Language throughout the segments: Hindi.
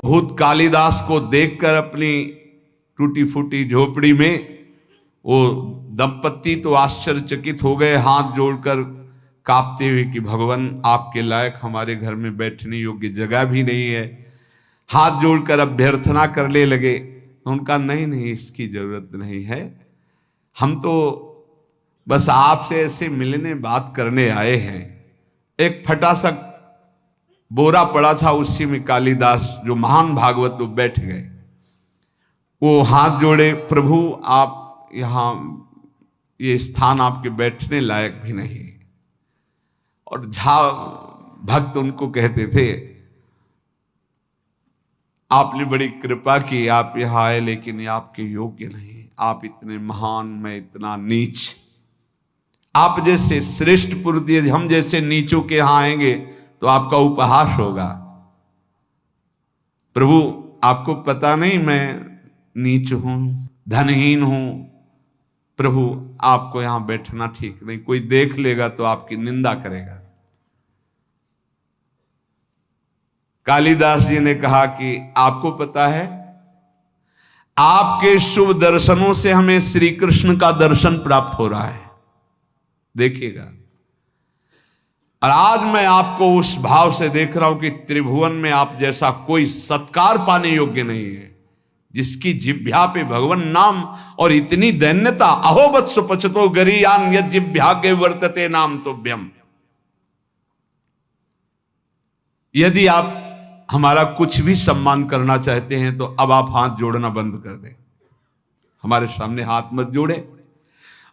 भूत कालिदास को देखकर अपनी टूटी फूटी झोपड़ी में वो दंपत्ति तो आश्चर्यचकित हो गए, हाथ जोड़कर कांपते हुए कि भगवान आपके लायक हमारे घर में बैठने योग्य जगह भी नहीं है। हाथ जोड़कर अभ्यर्थना करने लगे। उनका नहीं नहीं, इसकी जरूरत नहीं है, हम तो बस आपसे ऐसे मिलने बात करने आए हैं। एक फटा सा बोरा पड़ा था, उसी में कालिदास जो महान भागवत वो बैठ गए। वो हाथ जोड़े, प्रभु आप यहाँ, ये स्थान आपके बैठने लायक भी नहीं। और झा भक्त उनको कहते थे, आपने बड़ी कृपा की, आप यहाँ आए, लेकिन ये आपके योग्य नहीं। आप इतने महान, मैं इतना नीच। आप जैसे श्रेष्ठ पुरुष यदि हम जैसे नीचों के यहां आएंगे तो आपका उपहास होगा। प्रभु आपको पता नहीं मैं नीच हूं, धनहीन हूं। प्रभु आपको यहां बैठना ठीक नहीं, कोई देख लेगा तो आपकी निंदा करेगा। कालिदास जी ने कहा कि आपको पता है, आपके शुभ दर्शनों से हमें श्री कृष्ण का दर्शन प्राप्त हो रहा है, देखिएगा। और आज मैं आपको उस भाव से देख रहा हूं कि त्रिभुवन में आप जैसा कोई सत्कार पाने योग्य नहीं है, जिसकी जिह्वा पे भगवान नाम और इतनी दैन्यता। अहोबत सुपचतो गरीयान यद जिह्वाग्रे वर्तते नाम तुभ्यम। यदि आप हमारा कुछ भी सम्मान करना चाहते हैं तो अब आप हाथ जोड़ना बंद कर दें, हमारे सामने हाथ मत जोड़े।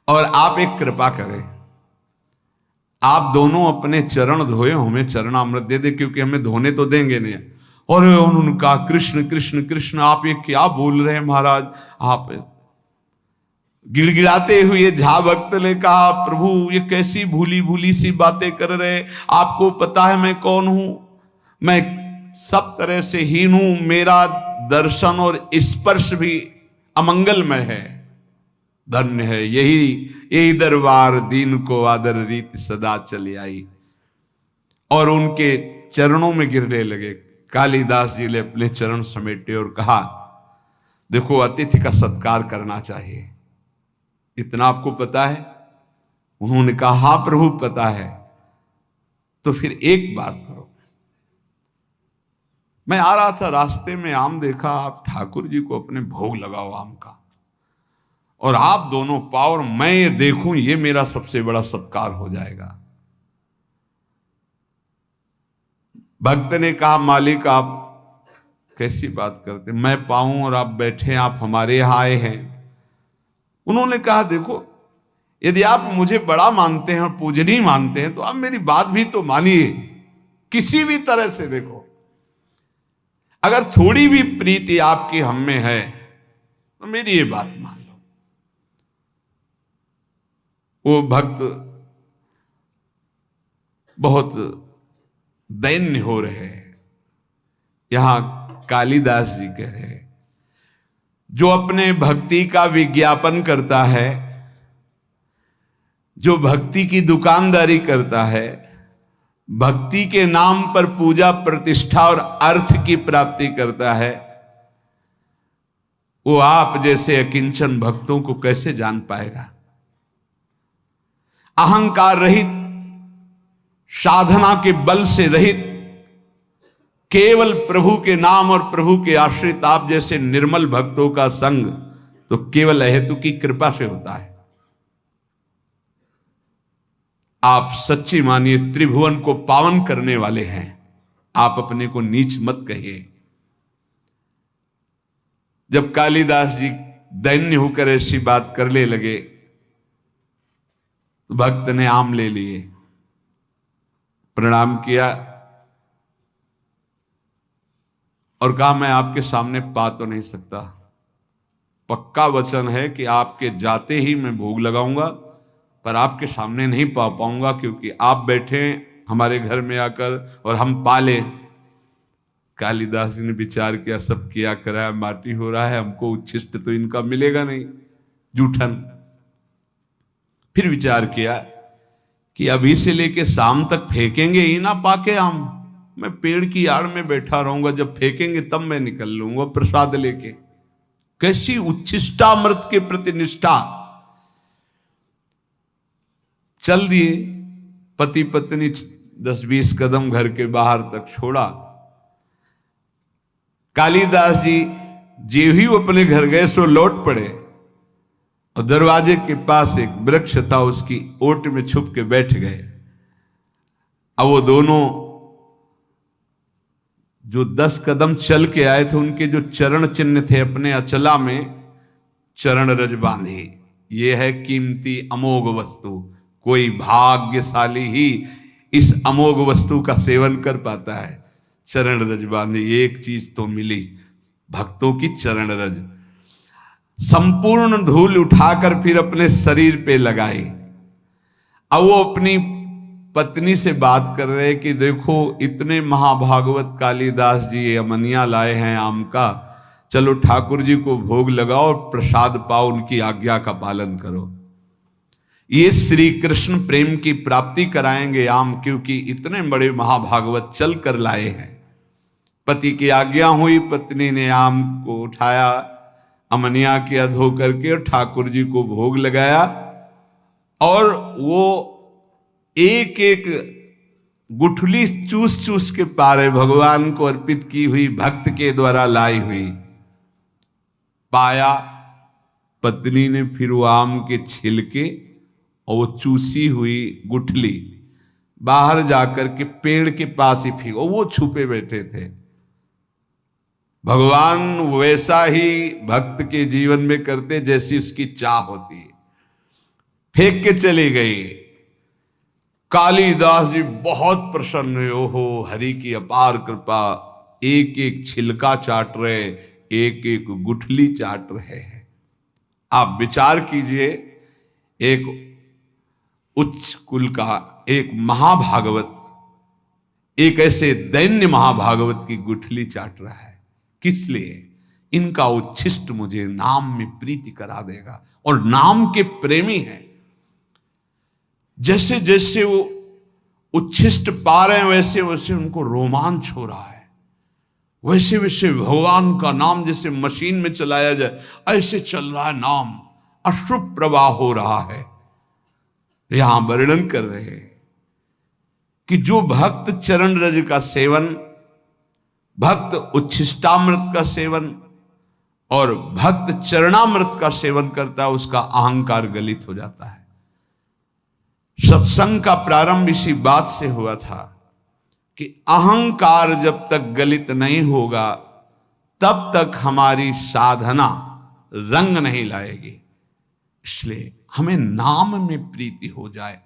और आप एक कृपा करें, आप दोनों अपने चरण धोए, हमें चरणामृत दे दे, क्योंकि हमें धोने तो देंगे नहीं। और उन्होंने कहा कृष्ण कृष्ण कृष्ण, आप ये क्या बोल रहे हैं महाराज। आप गिड़गिड़ाते हुए झा भक्त ने कहा, प्रभु ये कैसी भूली भूली सी बातें कर रहे, आपको पता है मैं कौन हूं, मैं सब तरह से हीन हूं, मेरा दर्शन और स्पर्श भी अमंगलमय है। धन्य है यही दरबार, दीन को आदर रीत सदा चली आई। और उनके चरणों में गिरने लगे। कालिदास जी ने अपने चरण समेटे और कहा, देखो अतिथि का सत्कार करना चाहिए, इतना आपको पता है। उन्होंने कहा हाँ प्रभु पता है। तो फिर एक बात करो, मैं आ रहा था रास्ते में आम देखा, आप ठाकुर जी को अपने भोग लगाओ आम का, और आप दोनों पाओ और मैं ये देखूं, ये मेरा सबसे बड़ा सत्कार हो जाएगा। भक्त ने कहा मालिक आप कैसी बात करते, मैं पाऊं और आप बैठे, आप हमारे यहां आए हैं। उन्होंने कहा देखो यदि आप मुझे बड़ा मानते हैं और पूजनीय मानते हैं तो आप मेरी बात भी तो मानिए किसी भी तरह से। देखो अगर थोड़ी भी प्रीति आपकी हम में है तो मेरी ये बात मान लो। वो भक्त बहुत दैन्य हो रहे हैं। यहां कालिदास जी कह रहे हैं, जो अपने भक्ति का विज्ञापन करता है, जो भक्ति की दुकानदारी करता है, भक्ति के नाम पर पूजा प्रतिष्ठा और अर्थ की प्राप्ति करता है, वो आप जैसे अकिंचन भक्तों को कैसे जान पाएगा। अहंकार रहित, साधना के बल से रहित, केवल प्रभु के नाम और प्रभु के आश्रित आप जैसे निर्मल भक्तों का संग तो केवल अहेतु की कृपा से होता है। आप सच्ची मानिए त्रिभुवन को पावन करने वाले हैं, आप अपने को नीच मत कहिए। जब कालिदास जी दैन्य होकर ऐसी बात करने लगे तो भक्त ने आम ले लिए, प्रणाम किया और कहा मैं आपके सामने पा तो नहीं सकता, पक्का वचन है कि आपके जाते ही मैं भोग लगाऊंगा, पर आपके सामने नहीं पा पाऊंगा क्योंकि आप बैठे हमारे घर में आकर और हम पाले। कालिदास जी ने विचार किया, सब किया कराया माटी हो रहा है, हमको उच्छिष्ट तो इनका मिलेगा नहीं, जूठन। फिर विचार किया कि अभी से लेके शाम तक फेंकेंगे ही ना पाके आम, मैं पेड़ की आड़ में बैठा रहूंगा, जब फेंकेंगे तब मैं निकल लूंगा प्रसाद लेके। कैसी उच्छिष्टामृत के प्रति निष्ठा। चल दिए पति पत्नी, 10-20 कदम घर के बाहर तक छोड़ा। कालिदास जी जे ही अपने घर गए सो लौट पड़े और दरवाजे के पास एक वृक्ष था, उसकी ओट में छुप के बैठ गए। अब वो दोनों जो 10 कदम चल के आए थे, उनके जो चरण चिन्ह थे अपने अचला में चरण रज बांधी। ये है कीमती अमोघ वस्तु। कोई भाग्यशाली ही इस अमोघ वस्तु का सेवन कर पाता है। चरण रज बांधी, एक चीज तो मिली, भक्तों की चरण रज। संपूर्ण धूल उठाकर फिर अपने शरीर पे लगाई। अब वो अपनी पत्नी से बात कर रहे कि देखो इतने महाभागवत कालिदास जी ये अमनिया लाए हैं आम का, चलो ठाकुर जी को भोग लगाओ, प्रसाद पाओ, उनकी आज्ञा का पालन करो। ये श्री कृष्ण प्रेम की प्राप्ति कराएंगे आम, क्योंकि इतने बड़े महाभागवत चल कर लाए हैं। पति की आज्ञा हुई, पत्नी ने आम को उठाया, अमनिया किया धो करके, और ठाकुर जी को भोग लगाया। और वो एक एक गुठली चूस चूस के पारे भगवान को अर्पित की हुई, भक्त के द्वारा लाई हुई पाया। पत्नी ने फिर वो आम के छिलके और वो चूसी हुई गुठली बाहर जाकर के पेड़ के पास ही फेंको। वो छुपे बैठे थे। भगवान वैसा ही भक्त के जीवन में करते जैसी उसकी चाह होती है। फेंक के चली गई। कालिदास जी बहुत प्रसन्न हुए, ओहो हरि की अपार कृपा। एक एक छिलका चाट रहे, एक एक गुठली चाट रहे हैं। आप विचार कीजिए, एक उच्च कुल का एक महाभागवत एक ऐसे दैन्य महाभागवत की गुठली चाट रहा है। किस लिए? इनका उच्छिष्ट मुझे नाम में प्रीति करा देगा। और नाम के प्रेमी हैं। जैसे जैसे वो उच्छिष्ट पा रहे हैं, वैसे वैसे उनको रोमांच हो रहा है। वैसे वैसे भगवान का नाम जैसे मशीन में चलाया जाए, ऐसे चल रहा है नाम, अश्रुप प्रवाह हो रहा है। यहां वर्णन कर रहे हैं कि जो भक्त चरण रज का सेवन, भक्त उच्छिष्टामृत का सेवन और भक्त चरणामृत का सेवन करता है, उसका अहंकार गलित हो जाता है। सत्संग का प्रारंभ इसी बात से हुआ था कि अहंकार जब तक गलित नहीं होगा तब तक हमारी साधना रंग नहीं लाएगी। इसलिए हमें नाम में प्रीति हो जाए,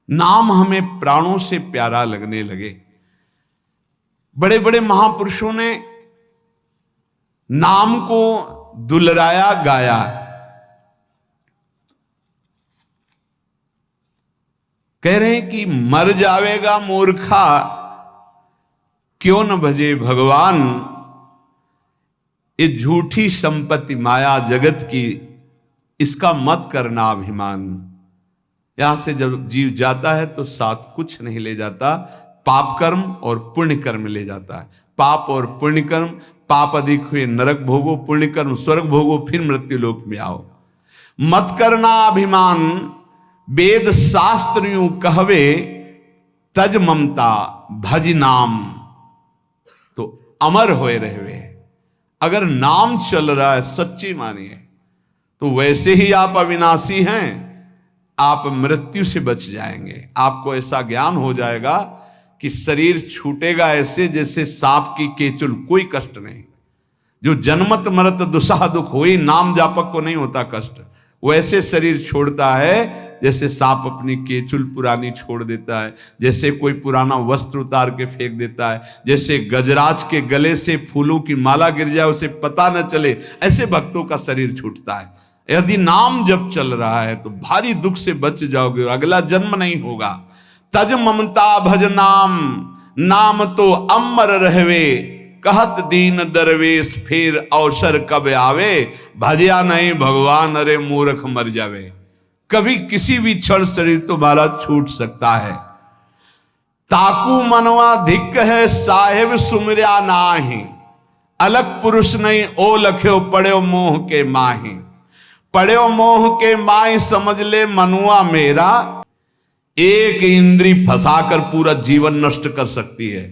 नाम हमें प्राणों से प्यारा लगने लगे। बड़े बड़े महापुरुषों ने नाम को दुलराया, गाया। कह रहे हैं कि मर जावेगा मूर्खा, क्यों न भजे भगवान। ये झूठी संपत्ति माया जगत की, इसका मत करना अभिमान। यहां से जब जीव जाता है तो साथ कुछ नहीं ले जाता, पाप कर्म और पुण्य कर्म ले जाता है। पाप और पुण्य कर्म, पाप अधिक हुए नरक भोगो, पुण्य कर्म स्वर्ग भोगो, फिर मृत्यु लोक में आओ। मत करना अभिमान, वेद शास्त्र यूं कहवे, तज ममता भज नाम। तो अमर होए रहे। अगर नाम चल रहा है, सच्ची मानिए, तो वैसे ही आप अविनाशी हैं, आप मृत्यु से बच जाएंगे। आपको ऐसा ज्ञान हो जाएगा कि शरीर छूटेगा ऐसे जैसे सांप की केचुल, कोई कष्ट नहीं। जो जन्मत मरत दुसाह दुख होई, नाम जापक को नहीं होता कष्ट, वैसे शरीर छोड़ता है जैसे सांप अपनी केचुल पुरानी छोड़ देता है, जैसे कोई पुराना वस्त्र उतार के फेंक देता है, जैसे गजराज के गले से फूलों की माला गिर जाए उसे पता न चले, ऐसे भक्तों का शरीर छूटता है। यदि नाम जब चल रहा है तो भारी दुख से बच जाओगे, अगला जन्म नहीं होगा। तज ममता भज नाम, नाम तो अमर रहवे, कहत दीन दरवेश फिर अवसर कब आवे। भजिया नहीं भगवान, अरे मूर्ख मर जावे। कभी किसी भी क्षण शरीर तुम्हारा छूट सकता है। ताकू मनवा धिक है साहेब सुमरिया नाही, अलग पुरुष नहीं ओ लख्यो पड़ो मोह के माही। पड़ो मोह के माही समझ ले मनुआ मेरा, एक इंद्री फंसाकर पूरा जीवन नष्ट कर सकती है।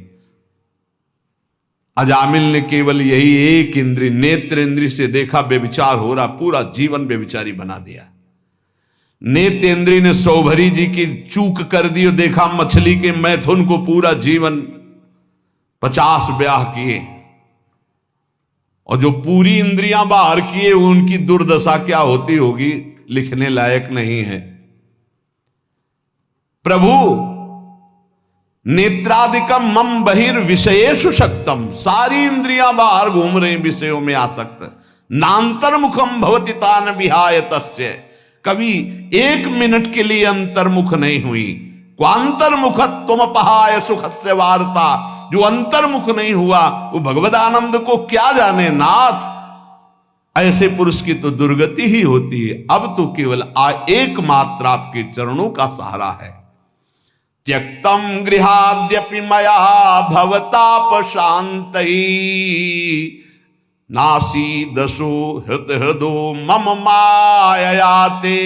अजामिल ने केवल यही एक इंद्री, नेत्र इंद्री से देखा बेविचार हो रहा, पूरा जीवन बेविचारी बना दिया। नेत्र इंद्री ने सौभरी जी की चूक कर दी और देखा मछली के मैथुन को, पूरा जीवन 50 ब्याह किए। और जो पूरी इंद्रियां बाहर किए उनकी दुर्दशा क्या होती होगी लिखने लायक नहीं है। प्रभु नेत्रादिकम मम बहिर्विषयेषु शक्तम, सारी इंद्रियां बाहर घूम रही विषयों में आसक्त। नांतर्मुखम भवति तान विहाय तस्य, कभी 1 मिनट के लिए अंतर्मुख नहीं हुई। क्वांतर्मुख तुम पहाय सुखस्य वार्ता, जो अंतर्मुख नहीं हुआ वो भगवद आनंद को क्या जाने नाथ। ऐसे पुरुष की तो दुर्गति ही होती है। अब तो केवल एकमात्र आपके चरणों का सहारा है। त्यक्तम गृहाद्यपि मया भवताप शांतई, नासी दशो हृदो मम माययाते।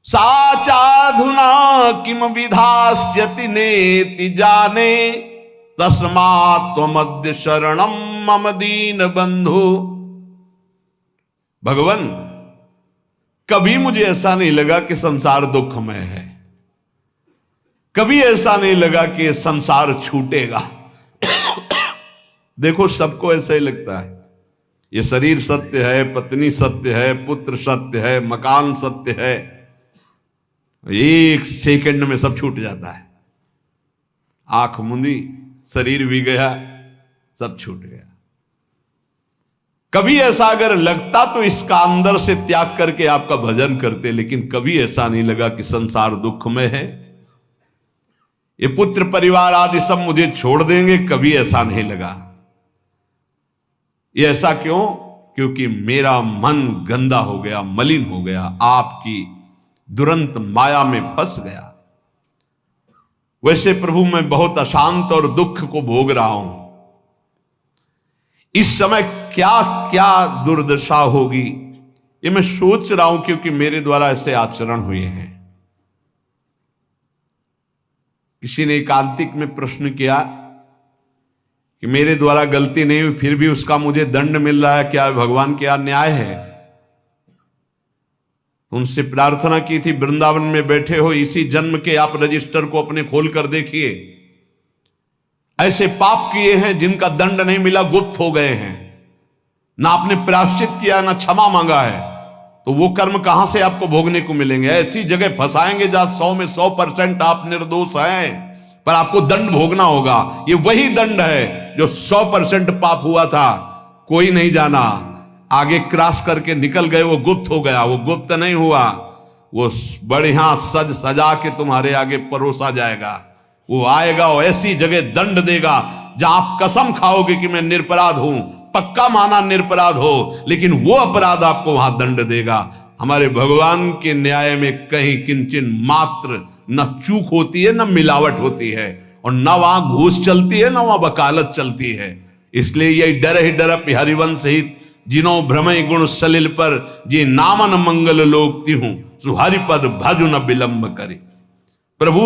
साचाधुना किम विधास्यति नेति जाने, तस्मात् त्वमद्य शरणम मम दीन बंधु। भगवान, कभी मुझे ऐसा नहीं लगा कि संसार दुखमय है, कभी ऐसा नहीं लगा कि संसार छूटेगा। देखो सबको ऐसा ही लगता है, ये शरीर सत्य है, पत्नी सत्य है, पुत्र सत्य है, मकान सत्य है, 1 सेकंड में सब छूट जाता है। आंख मुंदी, शरीर भी गया, सब छूट गया। कभी ऐसा अगर लगता तो इसका अंदर से त्याग करके आपका भजन करते, लेकिन कभी ऐसा नहीं लगा कि संसार दुख में है, ये पुत्र परिवार आदि सब मुझे छोड़ देंगे, कभी ऐसा नहीं लगा। ये ऐसा क्यों? क्योंकि मेरा मन गंदा हो गया, मलिन हो गया, आपकी दुरंत माया में फंस गया। वैसे प्रभु मैं बहुत अशांत और दुख को भोग रहा हूं। इस समय क्या क्या दुर्दशा होगी ये मैं सोच रहा हूं, क्योंकि मेरे द्वारा ऐसे आचरण हुए हैं। किसी ने एकांतिक में प्रश्न किया कि मेरे द्वारा गलती नहीं हुई फिर भी उसका मुझे दंड मिल रहा है, क्या भगवान क्या न्याय है? उनसे प्रार्थना की थी, वृंदावन में बैठे हो, इसी जन्म के आप रजिस्टर को अपने खोल कर देखिए। ऐसे पाप किए हैं जिनका दंड नहीं मिला, गुप्त हो गए हैं, ना आपने प्रायश्चित किया ना क्षमा मांगा है, तो वो कर्म कहां से आपको भोगने को मिलेंगे? ऐसी जगह फंसाएंगे जहां 100 में 100% आप निर्दोष हैं, पर आपको दंड भोगना होगा। ये वही दंड है जो 100% पाप हुआ था, कोई नहीं जाना, आगे क्रॉस करके निकल गए, वो गुप्त हो गया। वो गुप्त नहीं हुआ, वो बढ़िया सज सजा के तुम्हारे आगे परोसा जाएगा। वो आएगा और ऐसी जगह दंड देगा जहां आप कसम खाओगे कि मैं निरपराध हूं, पक्का माना निरपराध हो, लेकिन वो अपराध आपको वहां दंड देगा। हमारे भगवान के न्याय में कहीं किंचन मात्र न चूक होती है, न मिलावट होती है, और न वहां घूस चलती है, न वहां वकालत चलती है। इसलिए यही डर ही डर हरिवंश हित, जिनो भ्रमय गुण सलिल पर, जे नामन मंगल लोक तिहूं, सुहरिपद भजु न विलंब करे। प्रभु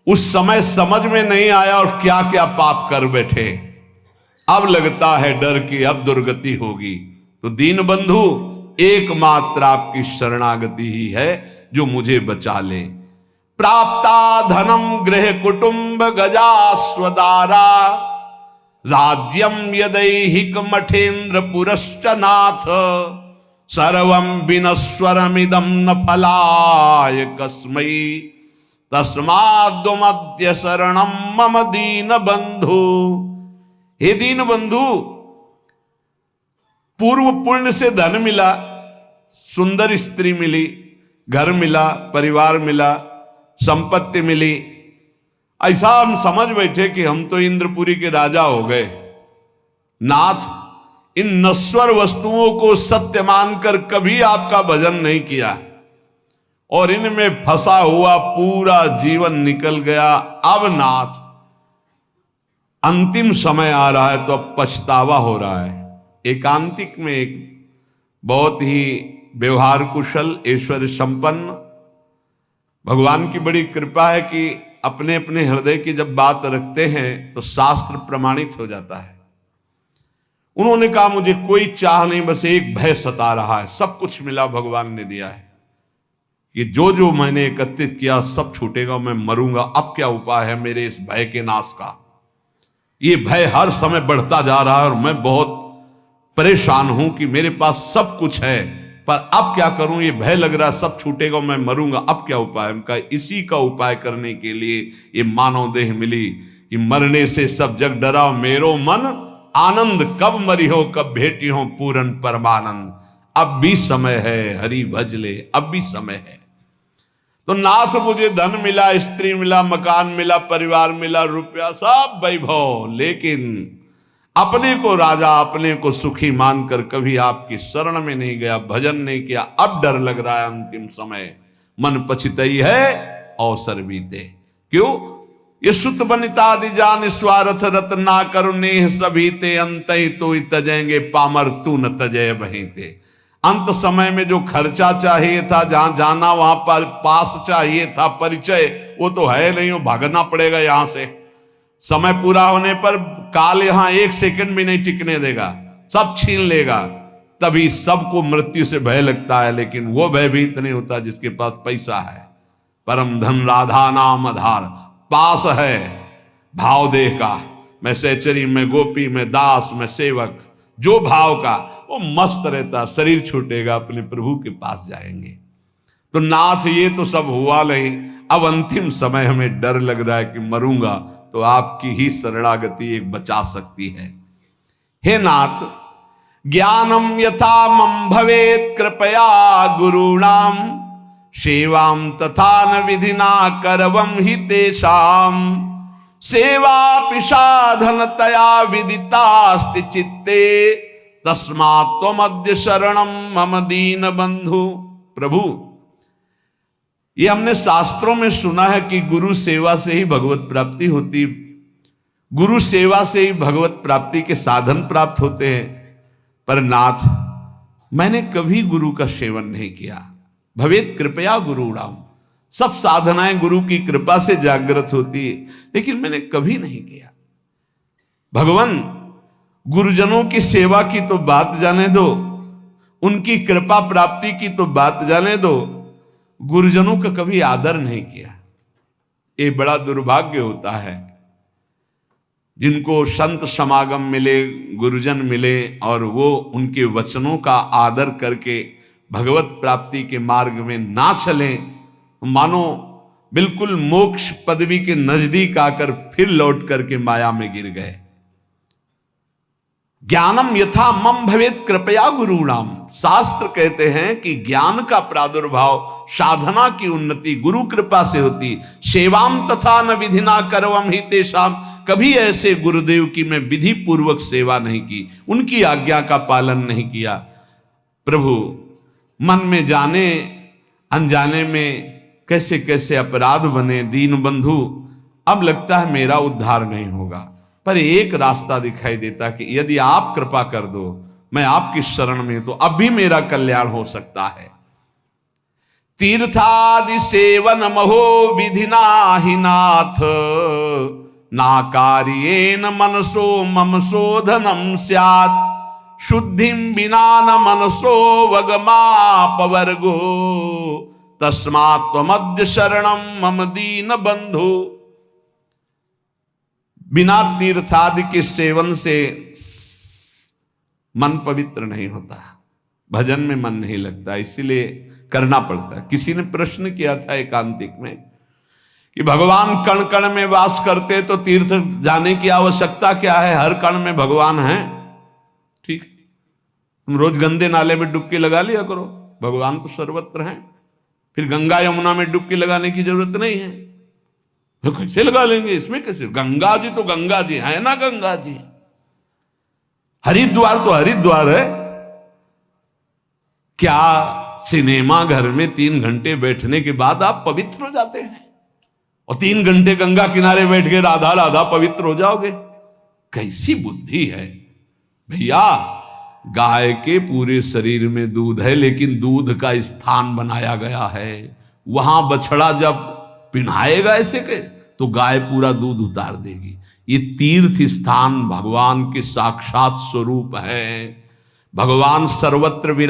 उस समय समझ में नहीं आया और क्या क्या पाप कर बैठे, अब लगता है डर कि अब दुर्गति होगी। तो दीन बंधु एकमात्र आपकी शरणागति ही है जो मुझे बचा ले। प्राप्ता धनम गृह कुटुंब गजा स्वदारा, राज्यम यदैहिक मठेन्द्र पुरश्च नाथ, सर्वं विनश्वरमिदं न फलाय कस्मै, तस्माद्वमद्य शरणं मम दीन बंधु। हे दीन बंधु, पूर्व पुण्य से धन मिला, सुंदर स्त्री मिली, घर मिला, परिवार मिला, संपत्ति मिली, ऐसा हम समझ बैठे कि हम तो इंद्रपुरी के राजा हो गए। नाथ, इन नश्वर वस्तुओं को सत्य मानकर कभी आपका भजन नहीं किया। और इनमें फंसा हुआ पूरा जीवन निकल गया। अब नाथ अंतिम समय आ रहा है तो अब पछतावा हो रहा है। एकांतिक में एक बहुत ही व्यवहार कुशल, ऐश्वर्य संपन्न, भगवान की बड़ी कृपा है कि अपने अपने हृदय की जब बात रखते हैं तो शास्त्र प्रमाणित हो जाता है। उन्होंने कहा मुझे कोई चाह नहीं, बस एक भय सता रहा है। सब कुछ मिला, भगवान ने दिया है कि जो जो मैंने एकत्रित किया सब छूटेगा, मैं मरूंगा। अब क्या उपाय है मेरे इस भय के नाश का? ये भय हर समय बढ़ता जा रहा है और मैं बहुत परेशान हूं कि मेरे पास सब कुछ है, पर अब क्या करूं? ये भय लग रहा है सब छूटेगा, मैं मरूंगा। अब क्या उपाय? उनका इसी का उपाय करने के लिए ये मानव देह मिली कि मरने से सब जग डरा, मेरो मन आनंद, कब मरी हो कब भेटी हो पूरन परमानंद। अब भी समय है, हरि भज ले, अब भी समय है। तो नाथ मुझे धन मिला, स्त्री मिला, मकान मिला, परिवार मिला, रुपया, सब वैभव, लेकिन अपने को राजा, अपने को सुखी मानकर कभी आपकी शरण में नहीं गया, भजन नहीं किया। अब डर लग रहा है अंतिम समय, मन पछितई है अवसर बीते। क्यों? ये सुत बनितादि जान स्वार्थ रत ना करुणे सभी ते अंत तो तजेंगे पामर तू न तजय बहीते। अंत समय में जो खर्चा चाहिए था, जहां जाना वहां पर पास चाहिए था, परिचय, वो तो है नहीं, वो भागना पड़ेगा यहां से। समय पूरा होने पर काल यहां एक सेकंड भी नहीं टिकने देगा, सब छीन लेगा। तभी सबको मृत्यु से भय लगता है, लेकिन वो भयभीत नहीं होता जिसके पास पैसा है। परम धन राधा नाम आधार, पास है भाव देह का। मैं सहचरी, मैं गोपी, मैं दास, मैं सेवक, जो भाव का वो मस्त रहता, शरीर छूटेगा, अपने प्रभु के पास जाएंगे। तो नाथ ये तो सब हुआ नहीं, अब अंतिम समय हमें डर लग रहा है कि मरूंगा, तो आपकी ही शरणागति एक बचा सकती है। हे नाथ, ज्ञानम यथा मम भवेत कृपया गुरुणाम सेवाम तथा न विधिना करवम हि तेषाम सेवा पिशाधनतया विदितास्ति चित्ते तस्मात् त्वमद्य शरणम मम दीन बंधु। प्रभु, ये हमने शास्त्रों में सुना है कि गुरु सेवा से ही भगवत प्राप्ति होती, गुरु सेवा से ही भगवत प्राप्ति के साधन प्राप्त होते हैं। पर नाथ, मैंने कभी गुरु का सेवन नहीं किया। भवेत कृपया गुरुणाम, सब साधनाएं गुरु की कृपा से जागृत होती है, लेकिन मैंने कभी नहीं किया। भगवान, गुरुजनों की सेवा की तो बात जाने दो, उनकी कृपा प्राप्ति की तो बात जाने दो, गुरुजनों का कभी आदर नहीं किया। ये बड़ा दुर्भाग्य होता है जिनको संत समागम मिले, गुरुजन मिले और वो उनके वचनों का आदर करके भगवत प्राप्ति के मार्ग में ना चलें, मानो बिल्कुल मोक्ष पदवी के नजदीक आकर फिर लौट करके माया में गिर गए। ज्ञानम यथा मम भवेत कृपया गुरुणाम, शास्त्र कहते हैं कि ज्ञान का प्रादुर्भाव, साधना की उन्नति गुरु कृपा से होती। सेवाम तथा न विधिना करवम हि तेषाम, कभी ऐसे गुरुदेव की मैं विधि पूर्वक सेवा नहीं की, उनकी आज्ञा का पालन नहीं किया। प्रभु, मन में जाने अनजाने में कैसे कैसे अपराध बने दीन बंधु। अब लगता है मेरा उद्धार नहीं होगा, पर एक रास्ता दिखाई देता कि यदि आप कृपा कर दो, मैं आपकी शरण में, तो अब भी मेरा कल्याण हो सकता है। तीर्थादि सेवन महो विधिना ही नाथ, ना कार्येन मनसो मम शोधनम स्यात्, शुद्धिम बिना न मनसो वगमापवर्गो, तस्मात् त्वमद्य शरणम मम दीन बंधु। बिना तीर्थादि के सेवन से मन पवित्र नहीं होता, भजन में मन नहीं लगता, इसीलिए करना पड़ता है। किसी ने प्रश्न किया था एकांतिक में कि भगवान कण कण में वास करते तो तीर्थ जाने की आवश्यकता क्या है, हर कण में भगवान है। ठीक, तुम रोज गंदे नाले में डुबकी लगा लिया करो, भगवान तो सर्वत्र हैं। फिर गंगा यमुना में डुबकी लगाने की जरूरत नहीं है। तो कैसे लगा लेंगे, इसमें कैसे? गंगा जी तो गंगा जी है ना, गंगा जी। हरिद्वार तो हरिद्वार है। क्या सिनेमा घर में 3 घंटे बैठने के बाद आप पवित्र हो जाते हैं, और 3 घंटे गंगा किनारे बैठ के राधा राधा पवित्र हो जाओगे? कैसी बुद्धि है भैया। गाय के पूरे शरीर में दूध है, लेकिन दूध का स्थान बनाया गया है। वहां बछड़ा जब पिन्हाएगा ऐसे के, तो गाय पूरा दूध उतार देगी। ये तीर्थ स्थान भगवान के साक्षात स्वरूप है। भगवान सर्वत्र विराज